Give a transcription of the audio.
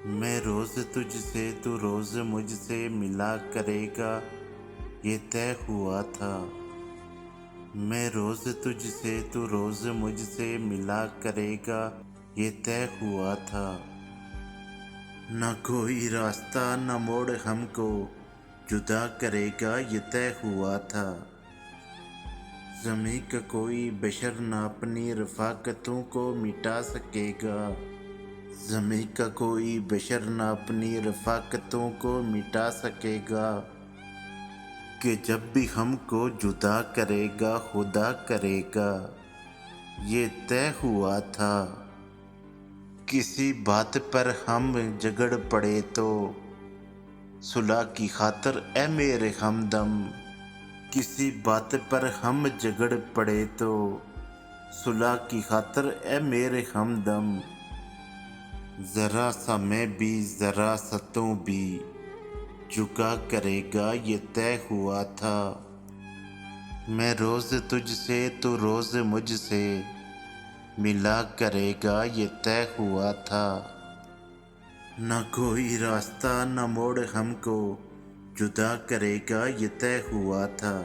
میں روز تجھ سے تو روز مجھ سے ملا کرے گا، یہ طے ہوا تھا۔ میں روز تجھ سے تو روز مجھ سے ملا کرے گا، یہ طے ہوا تھا۔ نہ کوئی راستہ نہ موڑ ہم کو جدا کرے گا، یہ طے ہوا تھا۔ زمیں کا کوئی بشر نہ اپنی رفاقتوں کو مٹا سکے گا، زمیں کا کوئی بشر نہ اپنی رفاقتوں کو مٹا سکے گا، کہ جب بھی ہم کو جدا کرے گا خدا کرے گا، یہ طے ہوا تھا۔ کسی بات پر ہم جھگڑ پڑے تو صلح کی خاطر اے میرے ہمدم، کسی بات پر ہم جھگڑ پڑے تو صلح کی خاطر اے میرے ہمدم، ذرا سا میں بھی ذرا سا تو بھی جھکا کرے گا، یہ طے ہوا تھا۔ میں روز تجھ سے تو روز مجھ سے ملا کرے گا، یہ طے ہوا تھا۔ نہ کوئی راستہ نہ موڑ ہم کو جدا کرے گا، یہ طے ہوا تھا۔